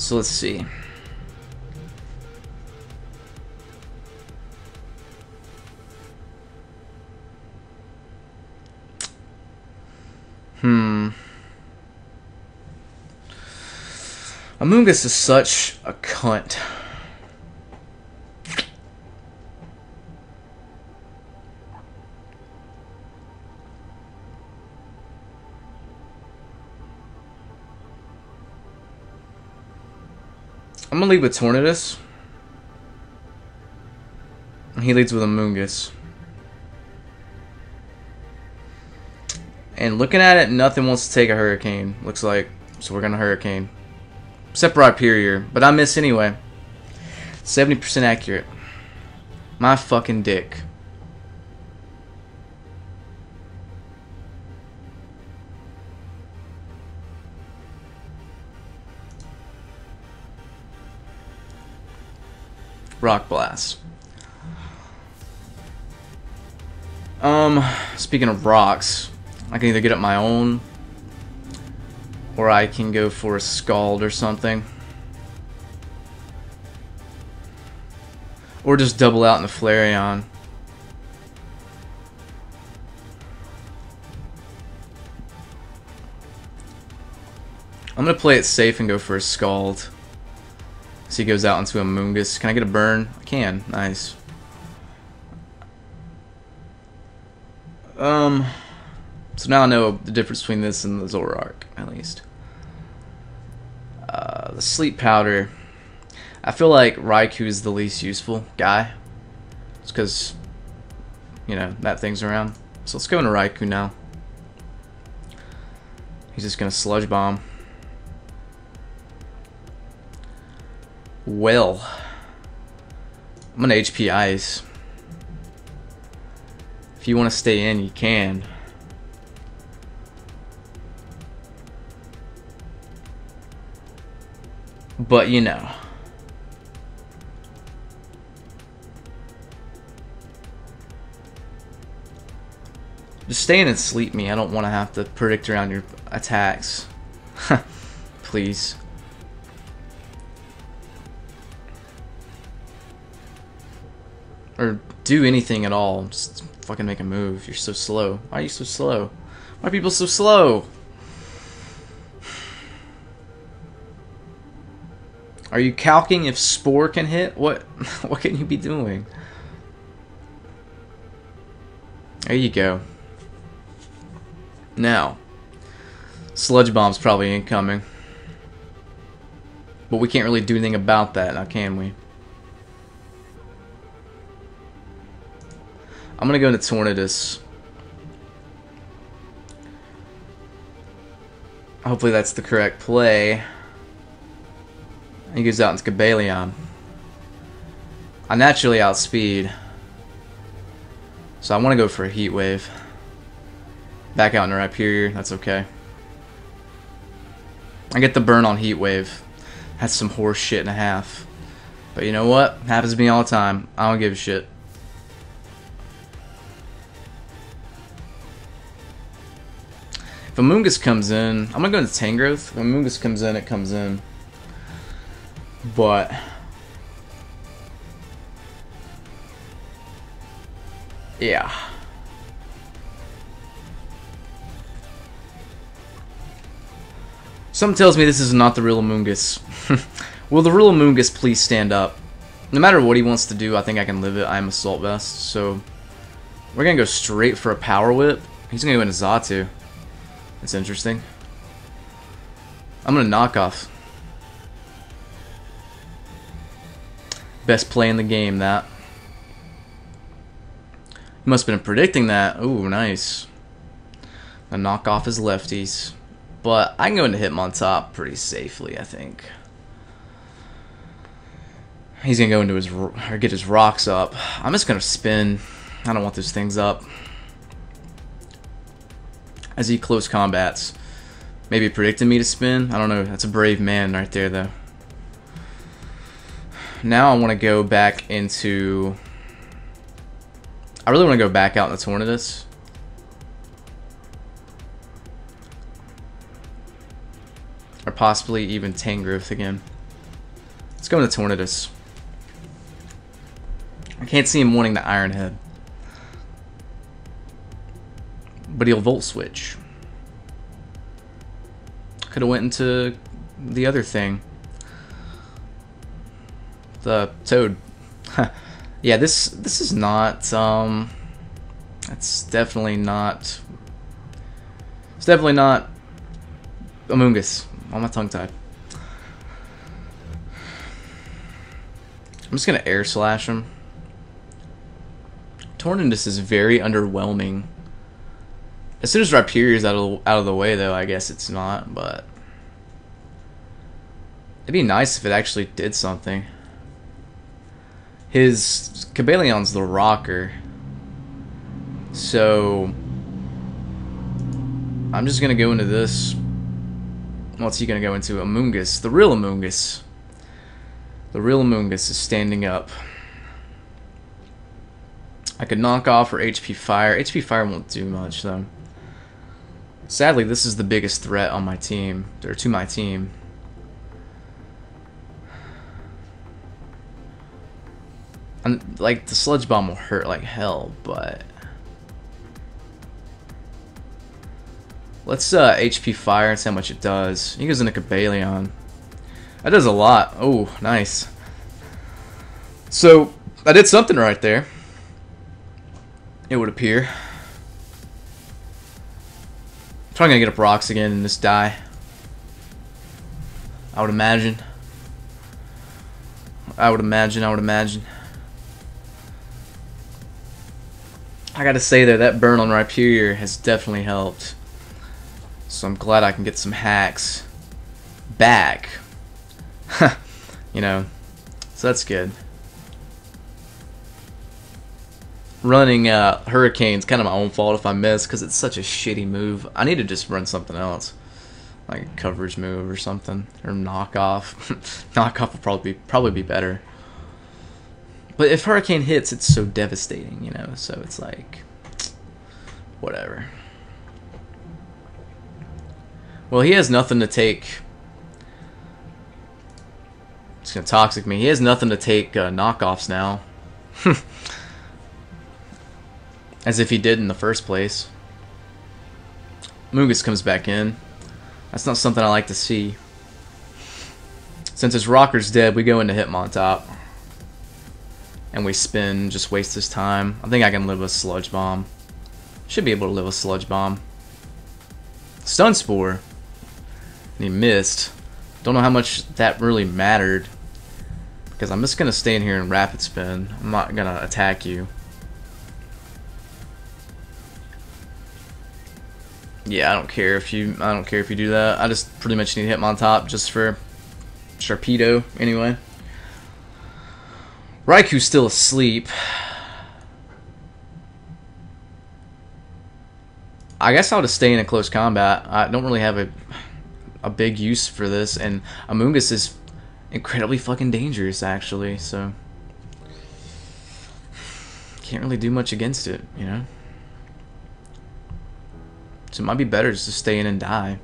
So let's see. Amoongus is such a cunt. I'm gonna lead with Tornadus. He leads with Amoongus. And looking at it, nothing wants to take a Hurricane, looks like. So we're gonna Hurricane. Except Rhyperior, but I miss anyway. 70% accurate. My fucking dick. Rock Blast. Speaking of rocks, I can either get up my own, or I can go for a Scald or something. Or just double out in the Flareon. I'm gonna play it safe and go for a Scald. So he goes out into a Amoongus. Can I get a burn? I can. Nice. So now I know the difference between this and the Zoroark, at least. The Sleep Powder. I feel like Raikou is the least useful guy. It's because, you know, that thing's around. So let's go into Raikou now. He's just gonna Sludge Bomb. Well, I'm gonna HP Ice. If you want to stay in, you can. But you know. Just stay in and sleep me. I don't want to have to predict around your attacks. Please. Or do anything at all. Just fucking make a move. You're so slow. Why are you so slow? Why are people so slow? Are you calcing if Spore can hit? What can you be doing? There you go. Now, Sludge Bomb's probably incoming. But we can't really do anything about that now, can we? I'm gonna go into Tornadus. Hopefully that's the correct play. He goes out into Cabeleon. I naturally outspeed. So I want to go for a Heat Wave. Back out into Rhyperior, that's okay. I get the burn on Heat Wave. That's some horse shit and a half. But you know what? Happens to me all the time. I don't give a shit. If Amoongus comes in, I'm gonna go into Tangrowth. If Amoongus comes in, it comes in. But yeah. Something tells me this is not the real Amoongus. Will the real Amoongus please stand up? No matter what he wants to do, I think I can live it. I'm Assault Vest, so we're gonna go straight for a Power Whip. He's gonna go into Xatu. That's interesting. I'm gonna knock off. Best play in the game, that. He must have been predicting that. Ooh, nice. A knock off his lefties. But I can go into Hitmontop pretty safely, I think. He's gonna go into his, or get his rocks up. I'm just gonna spin. I don't want those things up. As he close combats. Maybe predicted me to spin. I don't know. That's a brave man right there, though. Now I want to go back into... I really want to go back out in the Tornadus. Or possibly even Tangrowth again. Let's go into Tornadus. I can't see him wanting the Iron Head. But he'll Volt Switch. Could have went into the other thing. The Toad. Yeah, this is not, that's definitely not, it's definitely not Amoonguss. On my tongue tied. I'm just gonna Air Slash him. Tornadus is very underwhelming. As soon as Rhyperior's out of the way, though, I guess it's not, but it'd be nice if it actually did something. His Cabaleon's the rocker, so I'm just gonna go into this. What's he gonna go into? Amoonguss, the real Amoonguss. The real Amoonguss is standing up. I could knock off or HP Fire. HP Fire won't do much though. Sadly, this is the biggest threat on my team, or to my team. And like the Sludge Bomb will hurt like hell, but let's HP Fire and see how much it does. He goes into Cabaleon. That does a lot. Oh, nice. So I did something right there. It would appear. Probably gonna get up rocks again and just die. I would imagine. I would imagine. I gotta say though, that burn on Rhyperior has definitely helped. So I'm glad I can get some hacks back. You know, so that's good. Running Hurricane's kind of my own fault if I miss, because it's such a shitty move. I need to just run something else, like a coverage move or something, or knockoff. Knockoff will probably be better. But if Hurricane hits, it's so devastating, you know. So it's like, whatever. Well, he has nothing to take. It's gonna Toxic me. He has nothing to take knockoffs now. As if he did in the first place. Amoonguss comes back in. That's not something I like to see. Since his rocker's dead, we go into Hitmontop. And we spin, just waste his time. I think I can live a Sludge Bomb. Should be able to live a Sludge Bomb. Stun Spore. And he missed. Don't know how much that really mattered. Because I'm just going to stay in here and Rapid Spin. I'm not going to attack you. Yeah, I don't care if you do that. I just pretty much need Hitmontop just for Sharpedo anyway. Raikou's still asleep. I guess I'll just stay in close combat. I don't really have a big use for this, and Amoonguss is incredibly fucking dangerous actually, so can't really do much against it, you know? So it might be better just to stay in and die.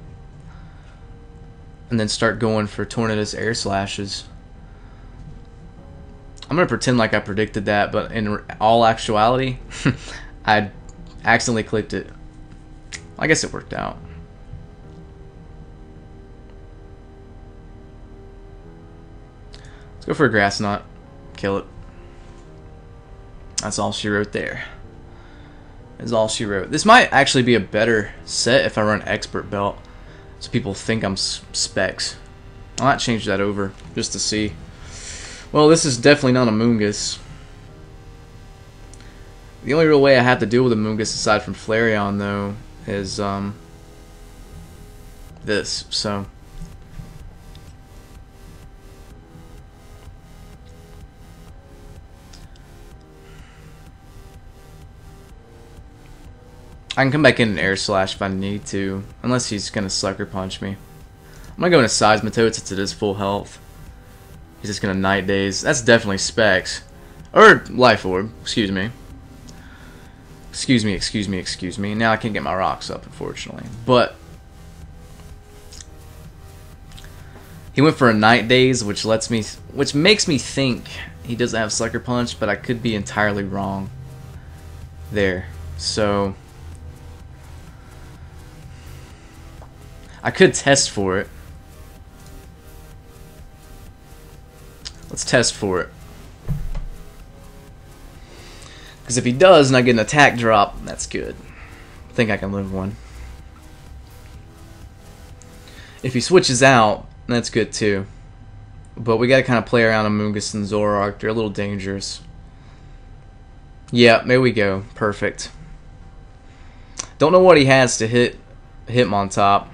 And then start going for Tornadus Air Slashes. I'm going to pretend like I predicted that, but in all actuality, I accidentally clicked it. I guess it worked out. Let's go for a Grass Knot. Kill it. That's all she wrote there. Is all she wrote. This might actually be a better set if I run Expert Belt, so people think I'm Specs. I might change that over just to see. Well, this is definitely not Amoonguss. The only real way I have to deal with Amoonguss aside from Flareon though is this. So I can come back in and Air Slash if I need to, unless he's gonna Sucker Punch me. I'm gonna go into Seismitoad since it is full health. He's just gonna Night Daze. That's definitely Specs. Or Life Orb, excuse me. Excuse me. Now I can't get my rocks up, unfortunately. But He went for a Night Daze, which makes me think he doesn't have Sucker Punch, but I could be entirely wrong there. So I could test for it. Let's test for it. Because if he does and I get an attack drop, that's good. I think I can live one. If he switches out, that's good too. But we gotta kind of play around Amoonguss and Zoroark. They're a little dangerous. Yeah, there we go. Perfect. Don't know what he has to hit Hitmontop.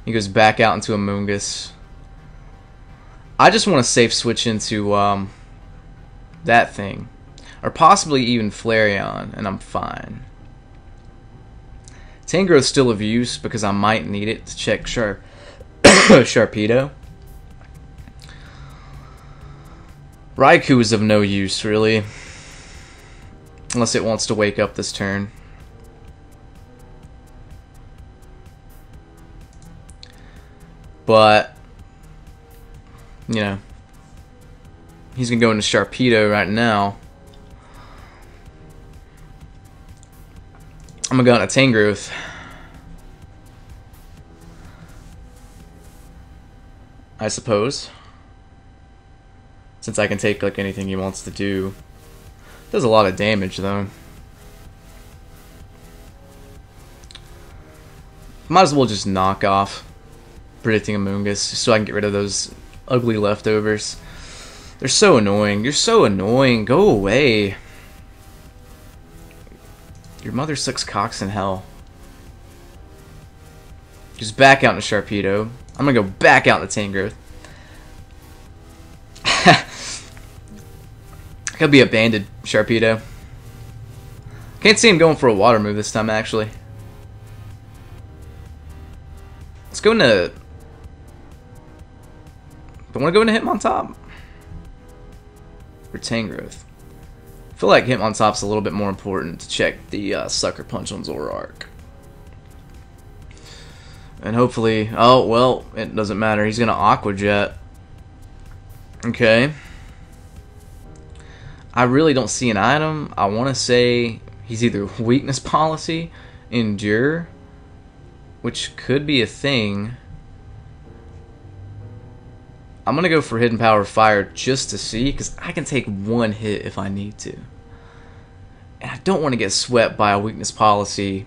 He goes back out into Amoonguss. I just want to safe switch into that thing. Or possibly even Flareon, and I'm fine. Tangrowth's still of use because I might need it to check Sharpedo. Raikou is of no use, really. Unless it wants to wake up this turn. But, you know, he's going to go into Sharpedo right now. I'm going to go into Tangrowth. I suppose. Since I can take like anything he wants to do. Does a lot of damage though. Might as well just knock off predicting Amoonguss so I can get rid of those ugly leftovers. They're so annoying. You're so annoying. Go away. Your mother sucks cocks in hell. Just back out into Sharpedo. I'm gonna go back out into Tangrowth. Could be a banded Sharpedo. Can't see him going for a water move this time, actually. Let's go into... I want to go into Hitmontop. Or Tangrowth. I feel like Hitmontop's a little bit more important to check the Sucker Punch on Zoroark. And hopefully... Oh, well, it doesn't matter. He's going to Aqua Jet. Okay. I really don't see an item. I want to say he's either Weakness Policy, Endure, which could be a thing. I'm going to go for Hidden Power Fire just to see, because I can take one hit if I need to. And I don't want to get swept by a Weakness Policy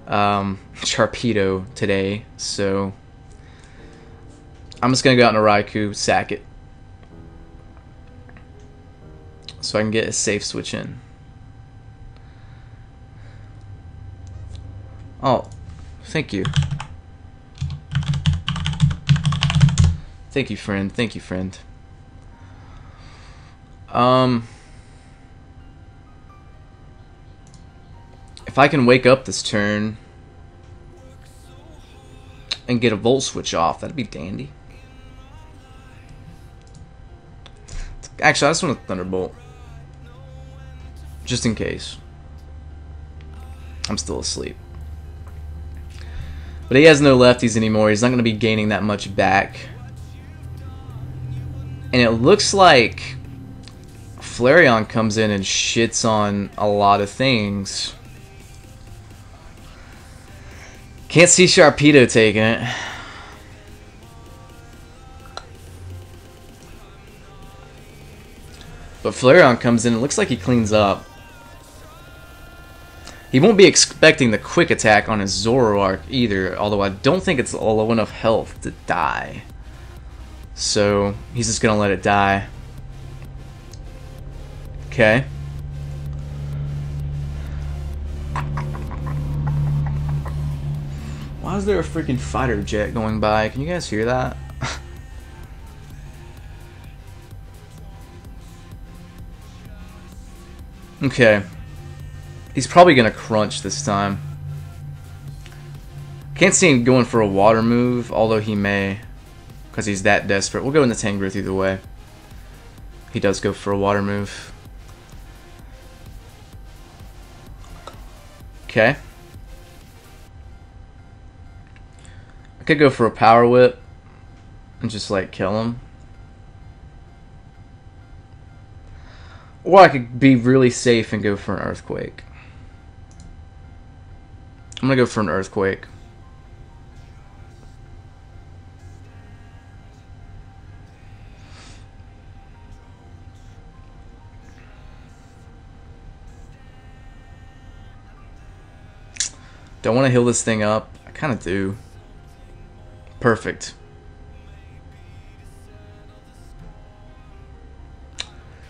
Sharpedo today, so I'm just going to go out into Raikou, sack it. So I can get a safe switch in. Oh, thank you. Thank you, friend. Thank you, friend. If I can wake up this turn and get a Volt Switch off, that'd be dandy. Actually, I just want a Thunderbolt. Just in case. I'm still asleep. But he has no lefties anymore. He's not going to be gaining that much back. And it looks like Flareon comes in and shits on a lot of things. Can't see Sharpedo taking it. But Flareon comes in, it looks like he cleans up. He won't be expecting the quick attack on his Zoroark either, although I don't think it's low enough health to die. So, he's just gonna let it die. Okay. Why is there a freaking fighter jet going by? Can you guys hear that? Okay. He's probably going to crunch this time. Can't see him going for a water move, although he may. Because he's that desperate. We'll go into Tangrowth either way. He does go for a water move. Okay. I could go for a Power Whip. and just like kill him. Or I could be really safe and go for an earthquake. I'm gonna go for an earthquake. Do I want to heal this thing up? I kind of do. Perfect.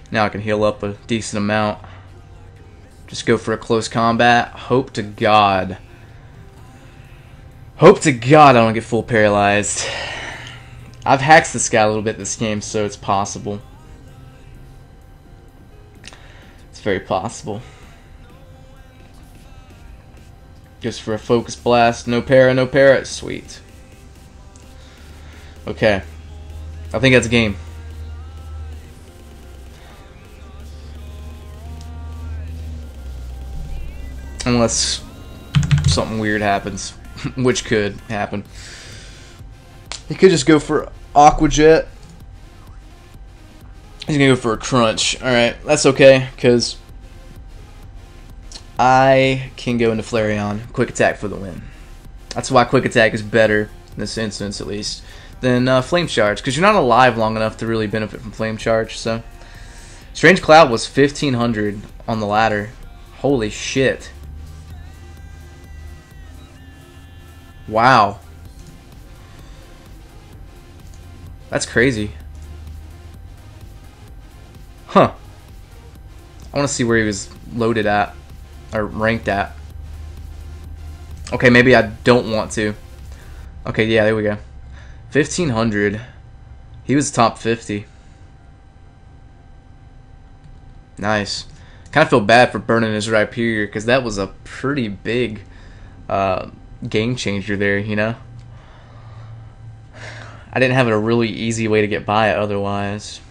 Now I can heal up a decent amount. Just go for a close combat. Hope to God. Hope to God I don't get full paralyzed. I've hacked this guy a little bit this game, so it's possible. It's very possible. Just for a focus blast. No para, no para. Sweet. Okay. I think that's a game. Unless something weird happens, which could happen. He could just go for Aqua Jet. He's gonna go for a crunch. Alright, that's okay, because I can go into Flareon. Quick attack for the win. That's why quick attack is better, in this instance at least, than flame charge, because you're not alive long enough to really benefit from flame charge. So, Strange Cloud was 1500 on the ladder. Holy shit. Wow. That's crazy. Huh. I want to see where he was loaded at. Or ranked at. Okay, maybe I don't want to. Okay, yeah, there we go. 1500. He was top 50. Nice. Kind of feel bad for burning his Rhyperior, because that was a pretty big game changer there, you know? I didn't have a really easy way to get by it otherwise.